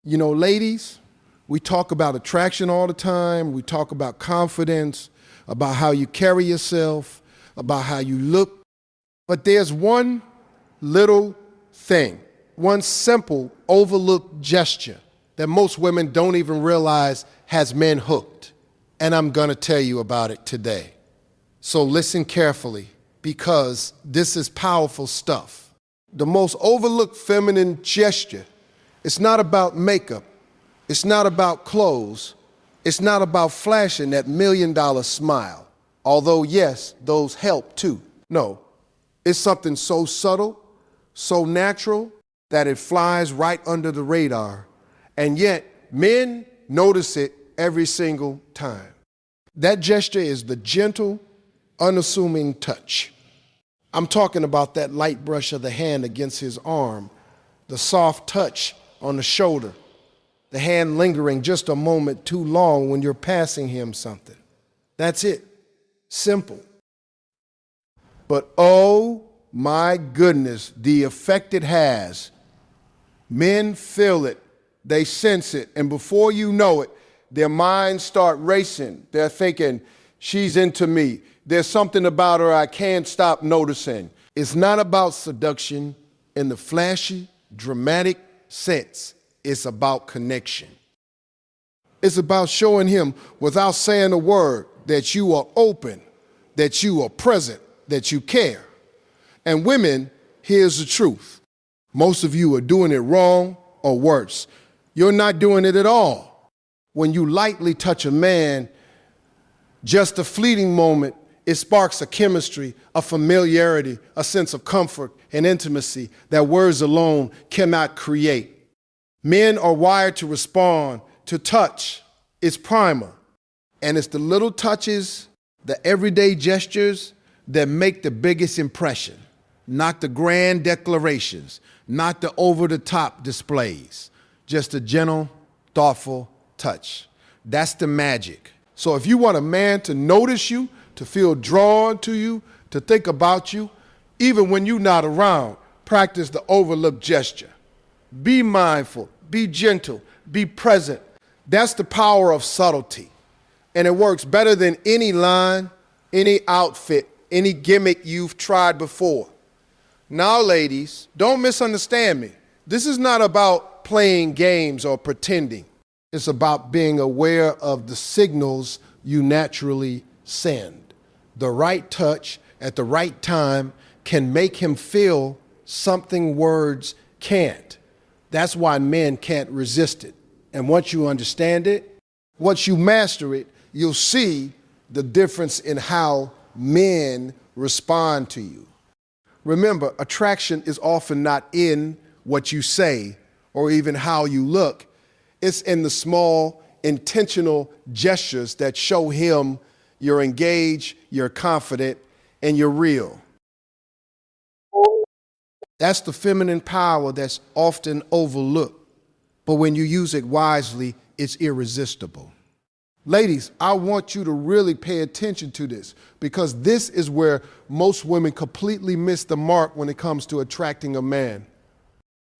You know, ladies, we talk about attraction all the time. We talk about confidence, about how you carry yourself, about how you look. But there's one little thing, one simple overlooked gesture that most women don't even realize has men hooked. And I'm going to tell you about it today. So listen carefully, because this is powerful stuff. The most overlooked feminine gesture, it's not about makeup. It's not about clothes. It's not about flashing that $1 million smile. Although, yes, those help too. No, it's something so subtle, so natural, that it flies right under the radar. And yet, men notice it every single time. That gesture is the gentle, unassuming touch. I'm talking about that light brush of the hand against his arm, the soft touch on the shoulder, the hand lingering just a moment too long when you're passing him something. That's it. Simple. But oh my goodness, the effect it has. Men feel it, they sense it, and before you know it, their minds start racing. They're thinking, she's into me. There's something about her I can't stop noticing. It's not about seduction in the flashy, dramatic sense. It's about connection. It's about showing him without saying a word that you are open, that you are present, that you care. And women, here's the truth. Most of you are doing it wrong or worse. You're not doing it at all. When you lightly touch a man, just a fleeting moment, it sparks a chemistry, a familiarity, a sense of comfort and intimacy that words alone cannot create. Men are wired to respond to touch. It's primal. And it's the little touches, the everyday gestures that make the biggest impression, not the grand declarations, not the over-the-top displays, just a gentle, thoughtful touch. That's the magic. So if you want a man to notice you, to feel drawn to you, to think about you, even when you're not around, practice the overlooked gesture. Be mindful, be gentle, be present. That's the power of subtlety. And it works better than any line, any outfit, any gimmick you've tried before. Now, ladies, don't misunderstand me. This is not about playing games or pretending. It's about being aware of the signals you naturally send. The right touch at the right time can make him feel something words can't. That's why men can't resist it. And once you understand it, once you master it, you'll see the difference in how men respond to you. Remember, attraction is often not in what you say or even how you look. It's in the small, intentional gestures that show him you're engaged, you're confident, and you're real. That's the feminine power that's often overlooked. But when you use it wisely, it's irresistible. Ladies, I want you to really pay attention to this, because this is where most women completely miss the mark when it comes to attracting a man.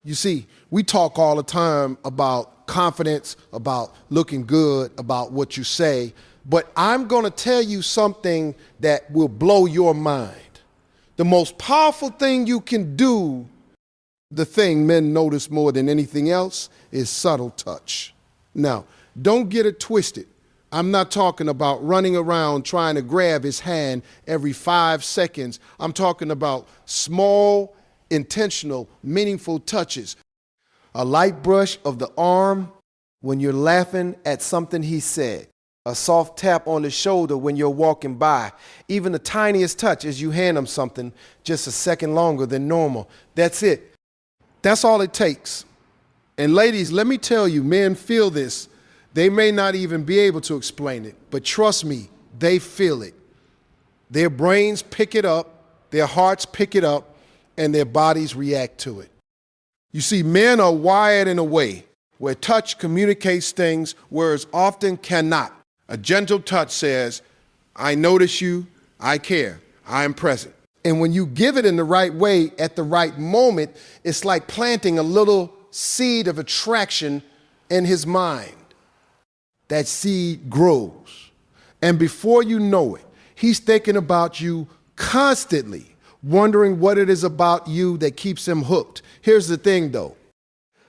You see, we talk all the time about confidence, about looking good, about what you say, but I'm going to tell you something that will blow your mind. The most powerful thing you can do, the thing men notice more than anything else, is subtle touch. Now, don't get it twisted. I'm not talking about running around trying to grab his hand every 5 seconds. I'm talking about small, intentional, meaningful touches. A light brush of the arm when you're laughing at something he said. A soft tap on the shoulder when you're walking by. Even the tiniest touch as you hand him something just a second longer than normal. That's it. That's all it takes. And ladies, let me tell you, men feel this. They may not even be able to explain it, but trust me, they feel it. Their brains pick it up, their hearts pick it up, and their bodies react to it. You see, men are wired in a way where touch communicates things words often cannot. A gentle touch says, I notice you, I care, I am present. And when you give it in the right way at the right moment, it's like planting a little seed of attraction in his mind, that seed grows. And before you know it, he's thinking about you constantly, wondering what it is about you that keeps him hooked. Here's the thing though.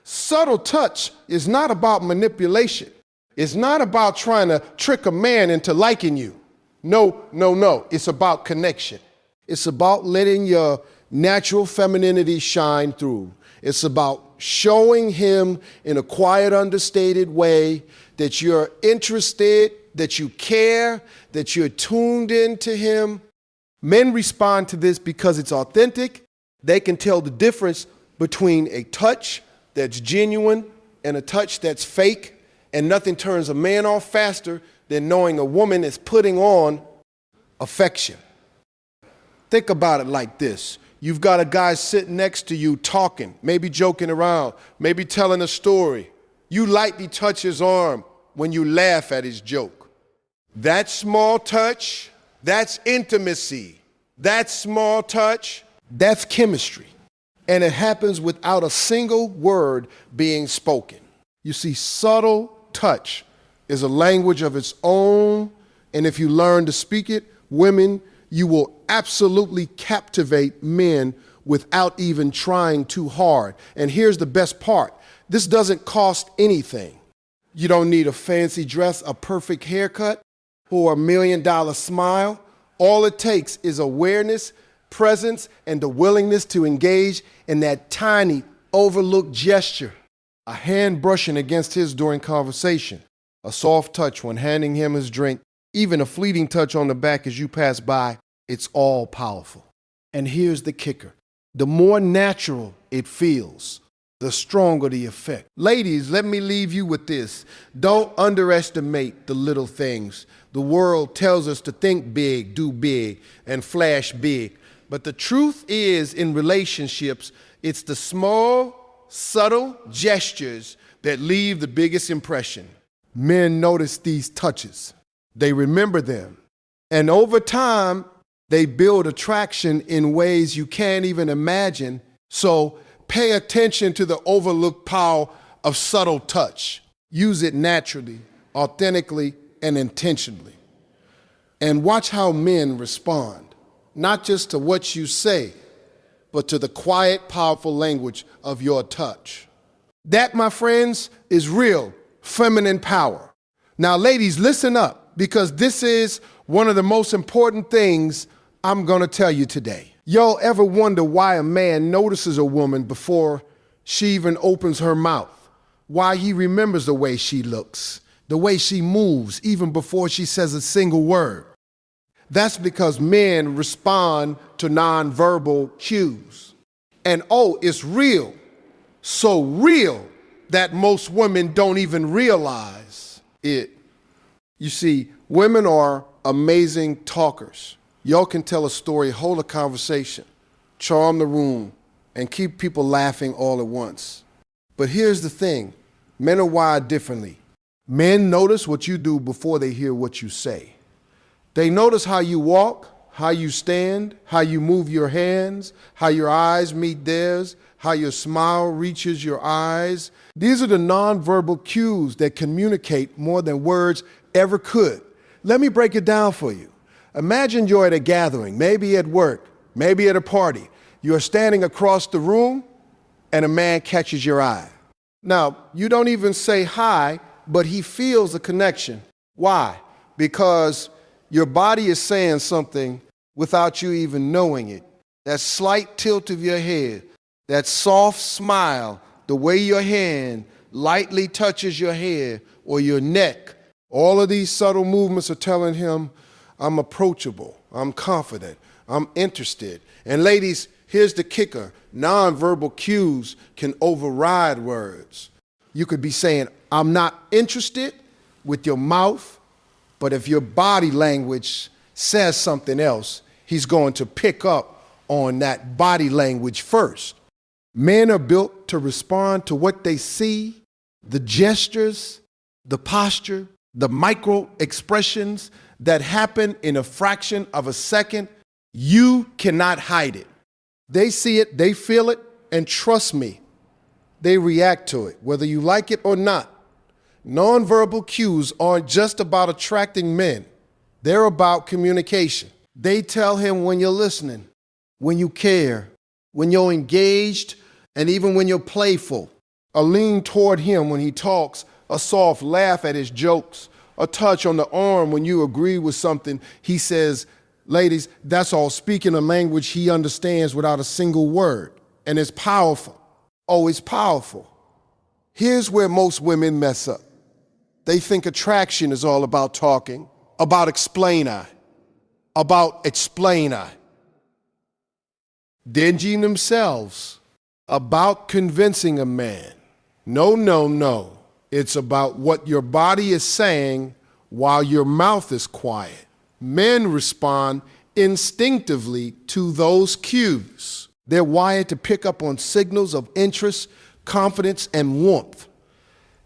Subtle touch is not about manipulation. It's not about trying to trick a man into liking you. No. It's about connection. It's about letting your natural femininity shine through. It's about showing him in a quiet, understated way that you're interested, that you care, that you're tuned into him. Men respond to this because it's authentic. They can tell the difference between a touch that's genuine and a touch that's fake, and nothing turns a man off faster than knowing a woman is putting on affection. Think about it like this. You've got a guy sitting next to you talking, maybe joking around, maybe telling a story. You lightly touch his arm when you laugh at his joke. That small touch, that's intimacy. That small touch, that's chemistry. And it happens without a single word being spoken. You see, subtle touch is a language of its own, and if you learn to speak it, women, you will absolutely captivate men without even trying too hard. And here's the best part. This doesn't cost anything. You don't need a fancy dress, a perfect haircut, or $1 million smile. All it takes is awareness, presence, and the willingness to engage in that tiny, overlooked gesture. A hand brushing against his during conversation, a soft touch when handing him his drink, even a fleeting touch on the back as you pass by. It's all powerful. And here's the kicker. The more natural it feels, the stronger the effect. Ladies, let me leave you with this. Don't underestimate the little things. The world tells us to think big, do big, and flash big. But the truth is, in relationships, it's the small, subtle gestures that leave the biggest impression. Men notice these touches. They remember them. And over time, they build attraction in ways you can't even imagine. So pay attention to the overlooked power of subtle touch. Use it naturally, authentically, and intentionally. And watch how men respond, not just to what you say, but to the quiet, powerful language of your touch. That, my friends, is real feminine power. Now, ladies, listen up, because this is one of the most important things I'm gonna tell you today. Y'all ever wonder why a man notices a woman before she even opens her mouth? Why he remembers the way she looks, the way she moves, even before she says a single word? That's because men respond to nonverbal cues. And it's real, so real that most women don't even realize it. You see, women are amazing talkers. Y'all can tell a story, hold a conversation, charm the room, and keep people laughing all at once. But here's the thing, men are wired differently. Men notice what you do before they hear what you say. They notice how you walk, how you stand, how you move your hands, how your eyes meet theirs, how your smile reaches your eyes. These are the nonverbal cues that communicate more than words ever could. Let me break it down for you. Imagine you're at a gathering, maybe at work, maybe at a party. You're standing across the room and a man catches your eye. Now, you don't even say hi, but he feels a connection. Why? Because your body is saying something without you even knowing it. That slight tilt of your head, that soft smile, the way your hand lightly touches your hair or your neck, all of these subtle movements are telling him, I'm approachable, I'm confident, I'm interested. And ladies, here's the kicker. Nonverbal cues can override words. You could be saying, I'm not interested with your mouth, but if your body language says something else, he's going to pick up on that body language first. Men are built to respond to what they see, the gestures, the posture, the micro expressions that happen in a fraction of a second. You cannot hide it. They see it, they feel it, and trust me, they react to it, whether you like it or not. Nonverbal cues aren't just about attracting men. They're about communication. They tell him when you're listening, when you care, when you're engaged, and even when you're playful. A lean toward him when he talks, a soft laugh at his jokes, a touch on the arm when you agree with something he says. Ladies, that's all speaking a language he understands without a single word. And it's powerful. Oh, it's powerful. Here's where most women mess up. They think attraction is all about talking, about explainer. Dinging themselves, about convincing a man. No. It's about what your body is saying while your mouth is quiet. Men respond instinctively to those cues. They're wired to pick up on signals of interest, confidence, and warmth.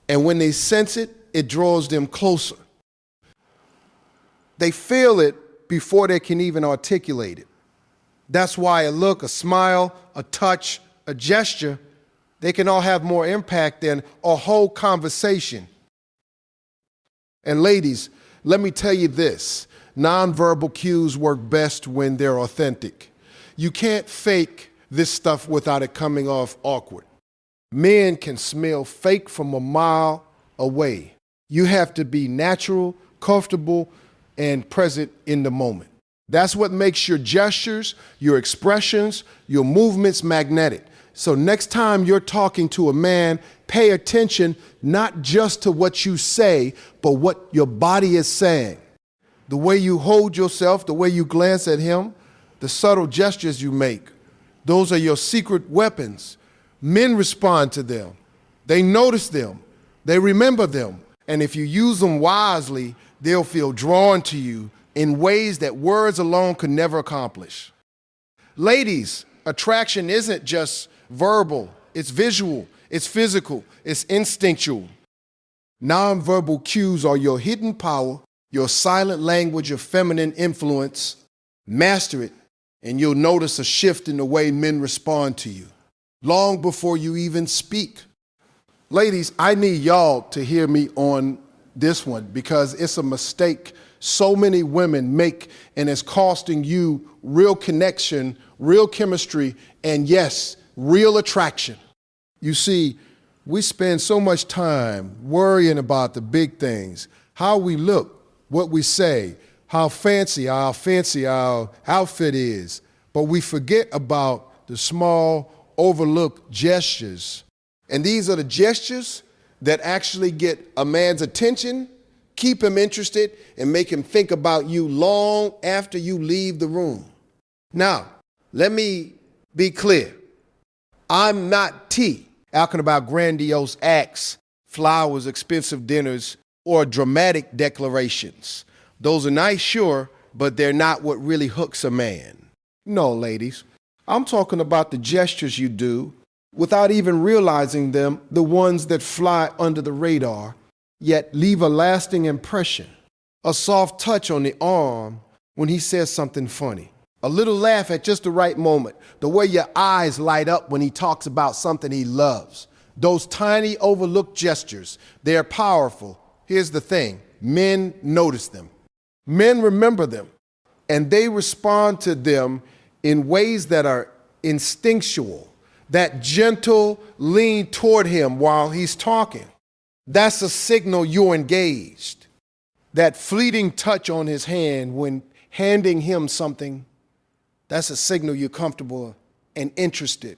And when they sense it, it draws them closer. They feel it before they can even articulate it. That's why a look, a smile, a touch, a gesture, they can all have more impact than a whole conversation. And ladies, let me tell you this, nonverbal cues work best when they're authentic. You can't fake this stuff without it coming off awkward. Men can smell fake from a mile away. You have to be natural, comfortable, and present in the moment. That's what makes your gestures, your expressions, your movements magnetic. So next time you're talking to a man, pay attention not just to what you say, but what your body is saying. The way you hold yourself, the way you glance at him, the subtle gestures you make. Those are your secret weapons. Men respond to them. They notice them. They remember them. And if you use them wisely, they'll feel drawn to you in ways that words alone could never accomplish. Ladies, attraction isn't just verbal, it's visual, it's physical, it's instinctual. Nonverbal cues are your hidden power, your silent language of feminine influence. Master it, and you'll notice a shift in the way men respond to you, long before you even speak. Ladies, I need y'all to hear me on this one because it's a mistake so many women make, and it's costing you real connection, real chemistry, and yes, real attraction. You see, we spend so much time worrying about the big things, how we look, what we say, how fancy our outfit is, but we forget about the small, overlooked gestures. And these are the gestures that actually get a man's attention, keep him interested, and make him think about you long after you leave the room. Now, let me be clear. I'm not talking about grandiose acts, flowers, expensive dinners, or dramatic declarations. Those are nice, sure, but they're not what really hooks a man. No, ladies, I'm talking about the gestures you do without even realizing them, the ones that fly under the radar, yet leave a lasting impression. A soft touch on the arm when he says something funny. A little laugh at just the right moment. The way your eyes light up when he talks about something he loves. Those tiny overlooked gestures, they're powerful. Here's the thing, men notice them. Men remember them, and they respond to them in ways that are instinctual. That gentle lean toward him while he's talking. That's a signal you're engaged. That fleeting touch on his hand when handing him something, that's a signal you're comfortable and interested.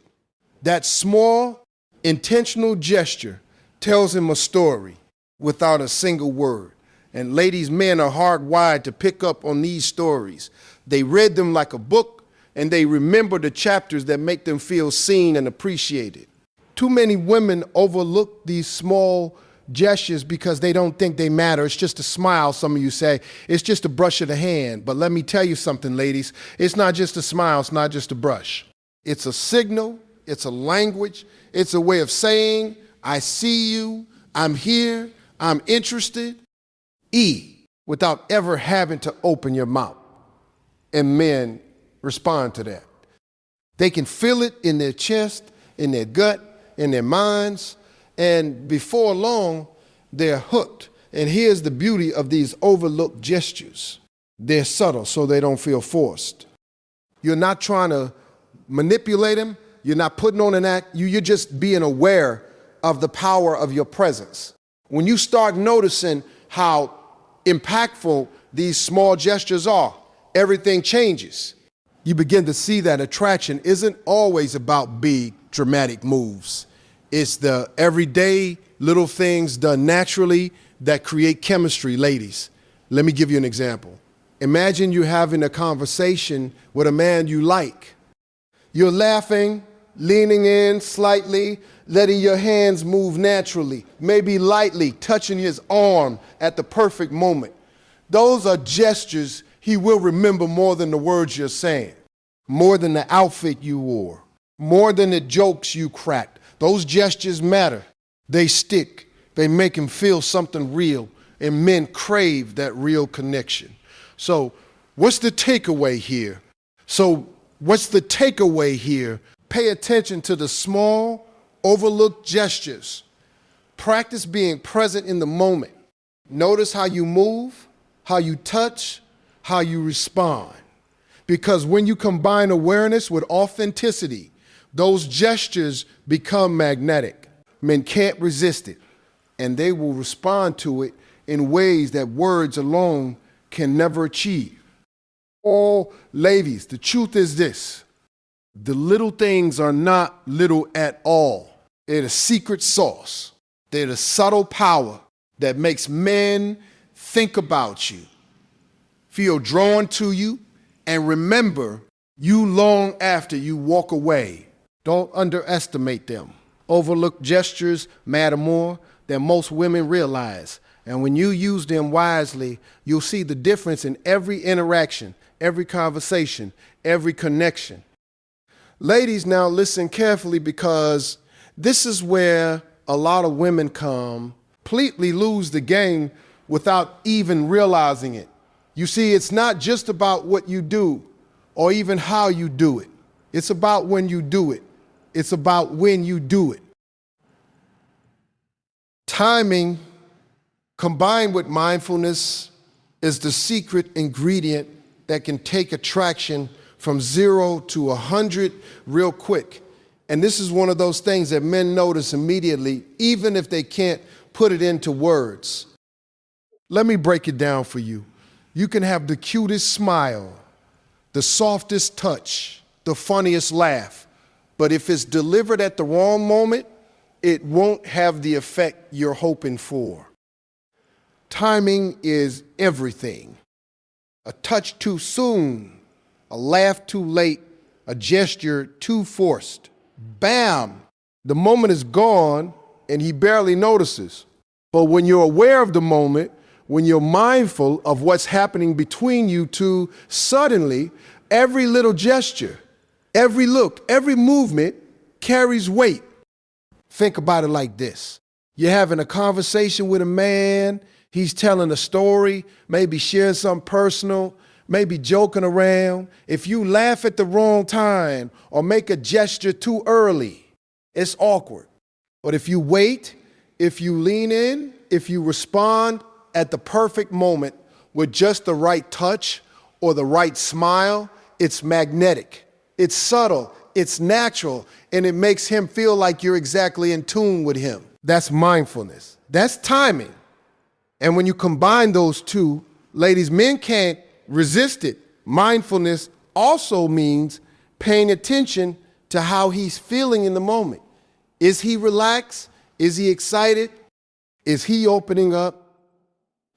That small, intentional gesture tells him a story without a single word. And ladies, men are hardwired to pick up on these stories. They read them like a book, and they remember the chapters that make them feel seen and appreciated. Too many women overlook these small gestures because they don't think they matter. It's just a smile, some of you say. It's just a brush of the hand. But let me tell you something, ladies. It's not just a smile. It's not just a brush. It's a signal. It's a language. It's a way of saying, I see you. I'm here. I'm interested. Without ever having to open your mouth. And men respond to that. They can feel it in their chest, in their gut, in their minds, and before long, They're hooked. And here's the beauty of these overlooked gestures. They're subtle, so they don't feel forced. You're not trying to manipulate them. You're not putting on an act. You're just being aware of the power of your presence. When you start noticing how impactful these small gestures are, everything changes. You begin to see that attraction isn't always about big, dramatic moves. It's the everyday little things done naturally that create chemistry, ladies. Let me give you an example. Imagine you having a conversation with a man you like. You're laughing, leaning in slightly, letting your hands move naturally, maybe lightly touching his arm at the perfect moment. Those are gestures he will remember more than the words you're saying, more than the outfit you wore, more than the jokes you cracked. Those gestures matter. They stick. They make him feel something real, and men crave that real connection. So what's the takeaway here? Pay attention to the small, overlooked gestures. Practice being present in the moment. Notice how you move, how you touch, how you respond. Because when you combine awareness with authenticity, those gestures become magnetic. Men can't resist it, and they will respond to it in ways that words alone can never achieve. All ladies, the truth is this: the little things are not little at all. They're the secret sauce. They're the subtle power that makes men think about you, feel drawn to you, and remember you long after you walk away. Don't underestimate them. Overlooked gestures matter more than most women realize. And when you use them wisely, you'll see the difference in every interaction, every conversation, every connection. Ladies, now listen carefully, because this is where a lot of women completely lose the game without even realizing it. You see, it's not just about what you do or even how you do it. It's about when you do it. It's about when you do it. Timing combined with mindfulness is the secret ingredient that can take attraction from 0 to 100 real quick. And this is one of those things that men notice immediately, even if they can't put it into words. Let me break it down for you. You can have the cutest smile, the softest touch, the funniest laugh, but if it's delivered at the wrong moment, it won't have the effect you're hoping for. Timing is everything. A touch too soon, a laugh too late, a gesture too forced. Bam! The moment is gone and he barely notices. But when you're aware of the moment, when you're mindful of what's happening between you two, suddenly every little gesture, every look, every movement carries weight. Think about it like this. You're having a conversation with a man. He's telling a story, maybe sharing something personal, maybe joking around. If you laugh at the wrong time or make a gesture too early, it's awkward. But if you wait, if you lean in, if you respond at the perfect moment with just the right touch or the right smile, it's magnetic, it's subtle, it's natural, and it makes him feel like you're exactly in tune with him. That's mindfulness. That's timing. And when you combine those two, ladies, men can't resist it. Mindfulness also means paying attention to how he's feeling in the moment. Is he relaxed? Is he excited? Is he opening up?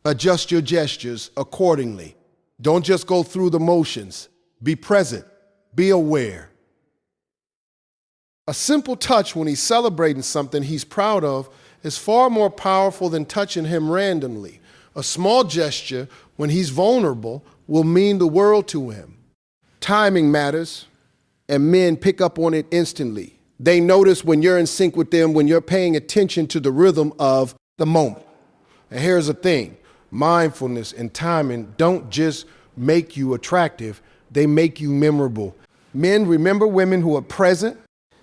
Adjust your gestures accordingly. Don't just go through the motions. Be present. Be aware. A simple touch when he's celebrating something he's proud of is far more powerful than touching him randomly. A small gesture when he's vulnerable will mean the world to him. Timing matters, and men pick up on it instantly. They notice when you're in sync with them, when you're paying attention to the rhythm of the moment. And here's the thing, mindfulness and timing don't just make you attractive, they make you memorable. Men remember women who are present.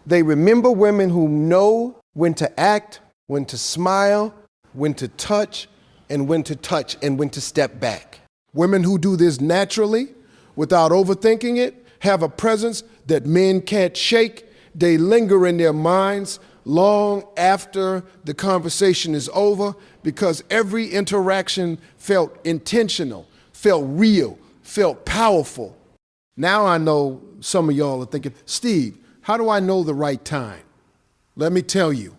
They remember women who know when to act, when to smile, when to touch and when to touch and when to step back. Women who do this naturally, without overthinking it, have a presence that men can't shake. They linger in their minds long after the conversation is over because every interaction felt intentional, felt real, felt powerful. Now I know some of y'all are thinking, Steve, how do I know the right time? Let me tell you,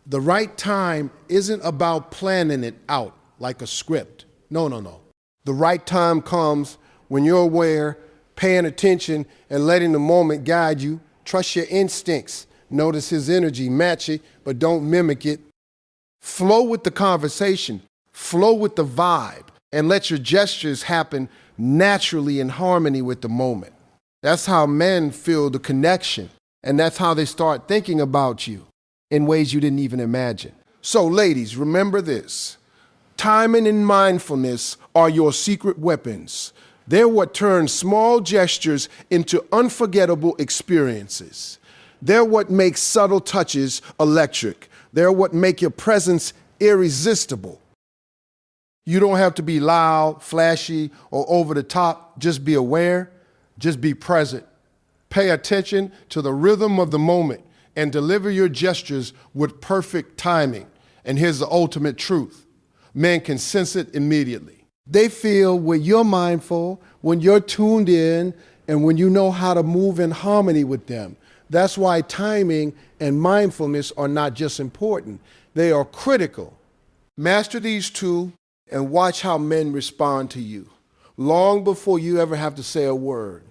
the right time isn't about planning it out like a script. No. The right time comes when you're aware, paying attention, and letting the moment guide you. Trust your instincts. Notice his energy, match it, but don't mimic it. Flow with the conversation, flow with the vibe, and let your gestures happen naturally in harmony with the moment. That's how men feel the connection, and that's how they start thinking about you in ways you didn't even imagine. So ladies, remember this. Timing and mindfulness are your secret weapons. They're what turns small gestures into unforgettable experiences. They're what makes subtle touches electric. They're what make your presence irresistible. You don't have to be loud, flashy, or over the top. Just be aware. Just be present. Pay attention to the rhythm of the moment and deliver your gestures with perfect timing. And here's the ultimate truth. Men can sense it immediately. They feel when you're mindful, when you're tuned in, and when you know how to move in harmony with them. That's why timing and mindfulness are not just important, they are critical. Master these two and watch how men respond to you long before you ever have to say a word.